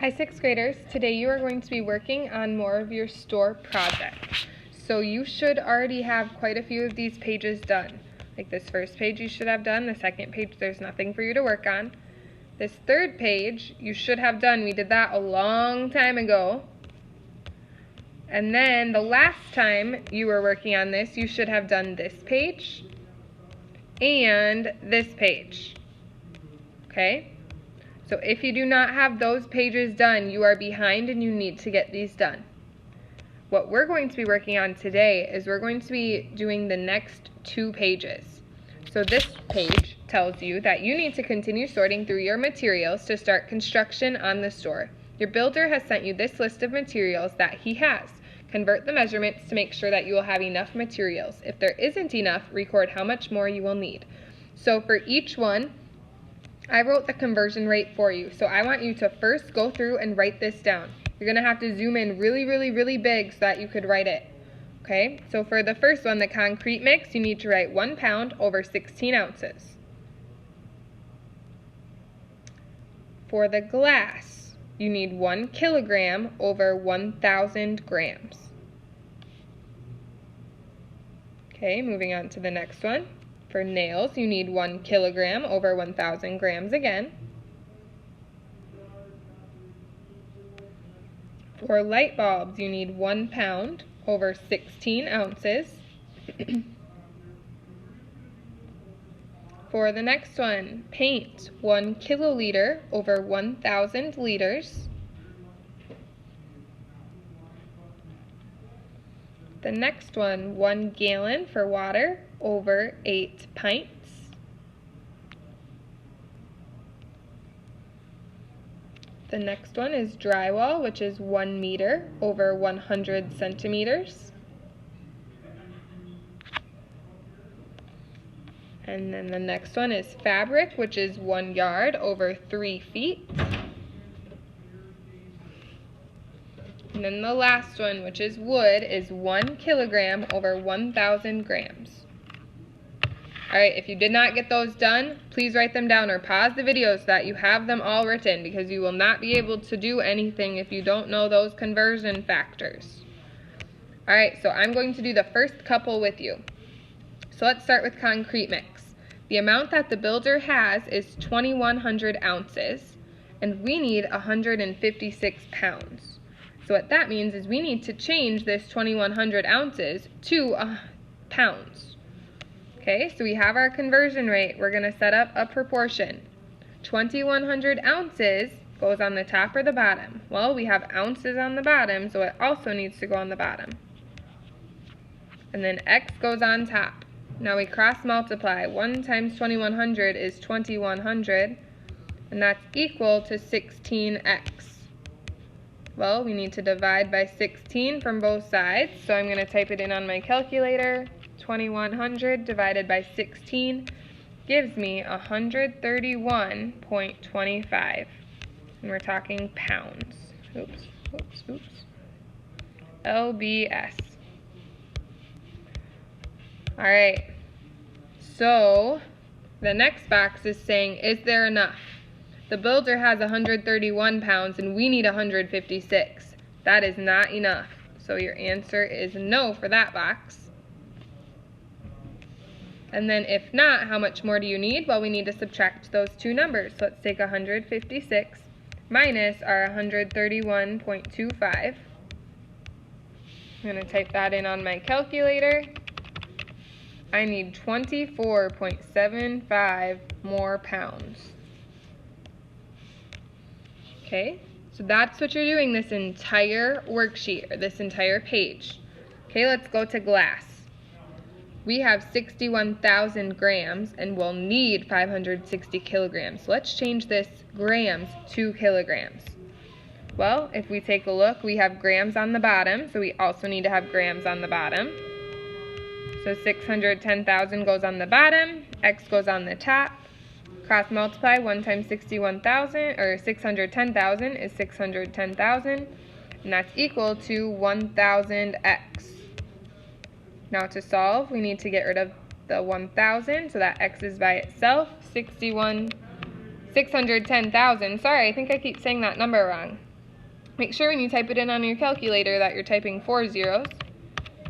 Hi, sixth graders. Today you are going to be working on more of your store project. So you should already have quite a few of these pages done. Like this first page you should have done, the second page there's nothing for you to work on. This third page you should have done, we did that a long time ago. And then the last time you were working on this, you should have done this page and this page. Okay? So if you do not have those pages done, you are behind and you need to get these done. What we're going to be working on today is we're going to be doing the next 2 pages. So this page tells you that you need to continue sorting through your materials to start construction on the store. Your builder has sent you this list of materials that he has. Convert the measurements to make sure that you will have enough materials. If there isn't enough, record how much more you will need. So for each one, I wrote the conversion rate for you, so I want you to first go through and write this down. You're going to have to zoom in really big so that you could write it. Okay, so for the first one, the concrete mix, you need to write 1 pound over 16 ounces. For the glass, you need 1 kilogram over 1,000 grams. Okay, moving on to the next one. For nails, you need 1 kilogram over 1,000 grams again. For light bulbs, you need 1 pound over 16 ounces. For the next one, paint, 1 kiloliter over 1,000 liters. The next one, 1 gallon for water over 8 pints. The next one is drywall, which is 1 meter over 100 centimeters. And then the next one is fabric, which is 1 yard over 3 feet. And then the last one, which is wood, is 1 kilogram over 1,000 grams. Alright, if you did not get those done, please write them down or pause the video so that you have them all written, because you will not be able to do anything if you don't know those conversion factors. Alright, so I'm going to do the first couple with you. So let's start with concrete mix. The amount that the builder has is 2,100 ounces, and we need 156 pounds. So what that means is we need to change this 2,100 ounces to pounds. Okay, so we have our conversion rate. We're going to set up a proportion. 2,100 ounces goes on the top or the bottom. Well, we have ounces on the bottom, so it also needs to go on the bottom. And then X goes on top. Now we cross multiply. 1 times 2,100 is 2,100, and that's equal to 16x. Well, we need to divide by 16 from both sides, so I'm going to type it in on my calculator. 2,100 divided by 16 gives me 131.25, and we're talking pounds. Oops. LBS. Alright, so the next box is saying, is there enough? The builder has 131 pounds and we need 156. That is not enough. So your answer is no for that box. And then if not, how much more do you need? Well, we need to subtract those 2 numbers. So let's take 156 minus our 131.25. I'm going to type that in on my calculator. I need 24.75 more pounds. Okay, so that's what you're doing this entire worksheet, or this entire page. Okay, let's go to glass. We have 61,000 grams and we'll need 560 kilograms. Let's change this grams to kilograms. Well, if we take a look, we have grams on the bottom, so we also need to have grams on the bottom. So 610,000 goes on the bottom, X goes on the top. Cross multiply, 1 times 61,000, or 610,000 is 610,000, and that's equal to 1,000x. Now to solve, we need to get rid of the 1,000, so that x is by itself. 610,000, sorry, I think I keep saying that number wrong. Make sure when you type it in on your calculator that you're typing 4 zeros.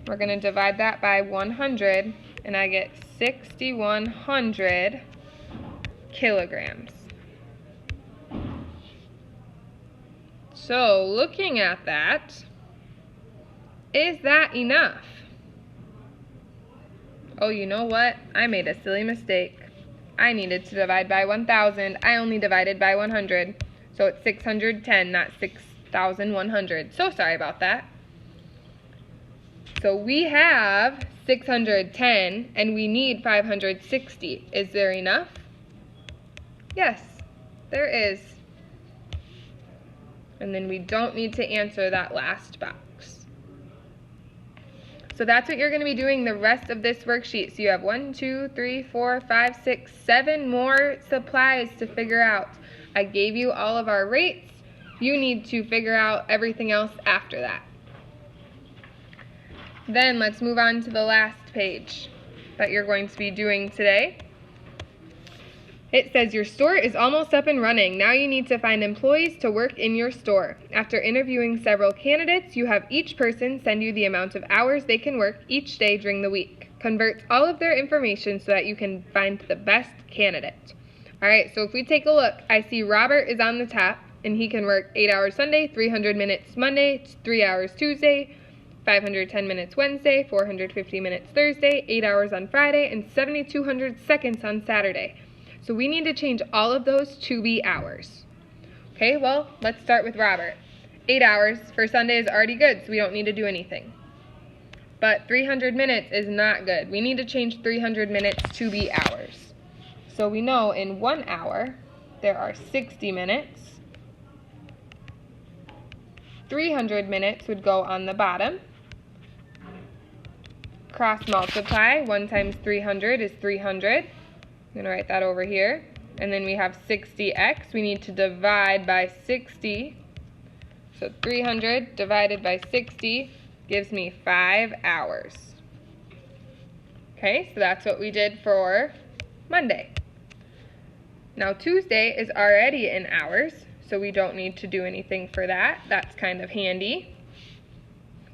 We're going to divide that by 100, and I get 6,100 kilograms. So, looking at that, is that enough? Oh, you know what? I made a silly mistake. I needed to divide by 1,000. I only divided by 100. So it's 610, not 6,100. So sorry about that. So we have 610 and we need 560. Is there enough? Yes, there is. And then we don't need to answer that last box. So that's what you're going to be doing the rest of this worksheet. So you have 1, 2, 3, 4, 5, 6, 7 more supplies to figure out. I gave you all of our rates. You need to figure out everything else after that. Then let's move on to the last page that you're going to be doing today. It says your store is almost up and running. Now you need to find employees to work in your store. After interviewing several candidates, you have each person send you the amount of hours they can work each day during the week. Convert all of their information so that you can find the best candidate. Alright, so if we take a look, I see Robert is on the top, and he can work 8 hours Sunday, 300 minutes Monday, 3 hours Tuesday, 510 minutes Wednesday, 450 minutes Thursday, 8 hours on Friday, and 7,200 seconds on Saturday. So we need to change all of those to be hours. Okay, well, let's start with Robert. 8 hours for Sunday is already good, so we don't need to do anything. But 300 minutes is not good. We need to change 300 minutes to be hours. So we know in 1 hour, there are 60 minutes. 300 minutes would go on the bottom. Cross multiply, 1 times 300 is 300. I'm going to write that over here. And then we have 60x. We need to divide by 60. So 300 divided by 60 gives me 5 hours. Okay, so that's what we did for Monday. Now Tuesday is already in hours, so we don't need to do anything for that. That's kind of handy.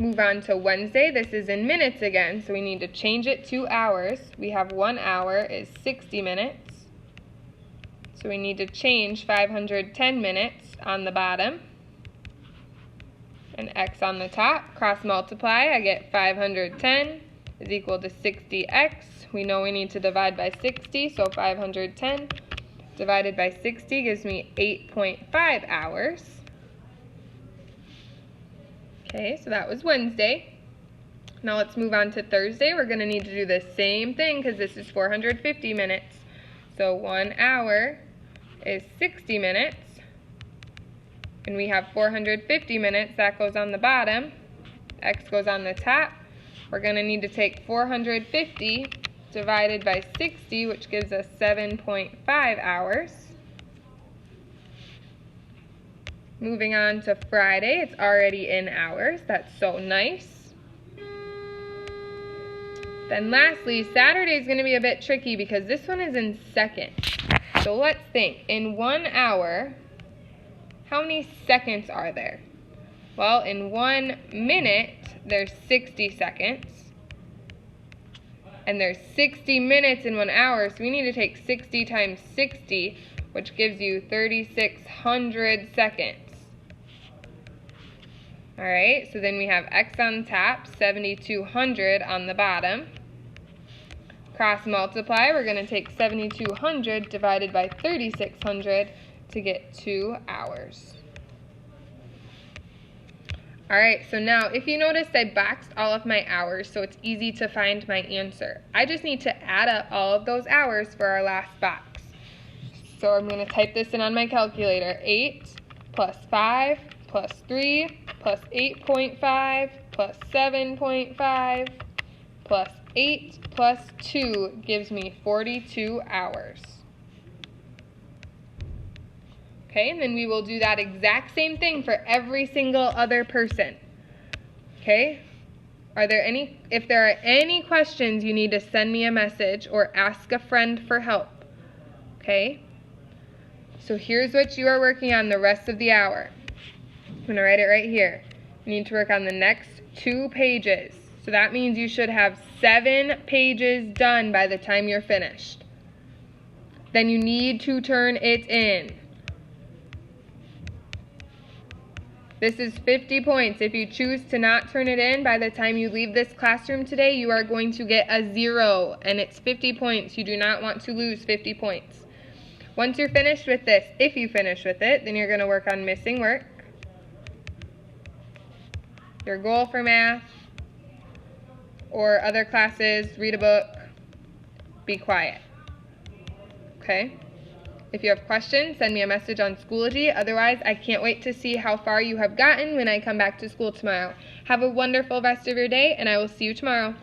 Move on to Wednesday. This is in minutes again, so we need to change it to hours. We have 1 hour is 60 minutes. So we need to change 510 minutes on the bottom. And x on the top. Cross multiply, I get 510 is equal to 60x. We know we need to divide by 60, so 510 divided by 60 gives me 8.5 hours. Okay, so that was Wednesday. Now let's move on to Thursday. We're going to need to do the same thing because this is 450 minutes. So 1 hour is 60 minutes. And we have 450 minutes. That goes on the bottom. X goes on the top. We're going to need to take 450 divided by 60, which gives us 7.5 hours. Moving on to Friday, it's already in hours. That's so nice. Then lastly, Saturday is going to be a bit tricky because this one is in seconds. So let's think. In 1 hour, how many seconds are there? Well, in 1 minute, there's 60 seconds. And there's 60 minutes in 1 hour, so we need to take 60 times 60, which gives you 3,600 seconds. Alright, so then we have x on top, 7,200 on the bottom. Cross multiply, we're going to take 7,200 divided by 3,600 to get 2 hours. Alright, so now if you noticed I boxed all of my hours so it's easy to find my answer. I just need to add up all of those hours for our last box. So I'm going to type this in on my calculator. 8 plus 5 plus 3 plus 8.5 plus 7.5 plus 8 plus 2 gives me 42 hours. Okay, and then we will do that exact same thing for every single other person. Okay? If there are any questions, you need to send me a message or ask a friend for help. Okay? So here's what you are working on the rest of the hour. going to write it right here. You need to work on the next 2 pages. So that means you should have 7 pages done by the time you're finished. Then you need to turn it in. This is 50 points. If you choose to not turn it in by the time you leave this classroom today, you are going to get a 0, and it's 50 points. You do not want to lose 50 points. Once you're finished with this, if you finish with it, then you're going to work on missing work, your goal for math, or other classes, read a book, be quiet. Okay? If you have questions, send me a message on Schoology. Otherwise, I can't wait to see how far you have gotten when I come back to school tomorrow. Have a wonderful rest of your day, and I will see you tomorrow.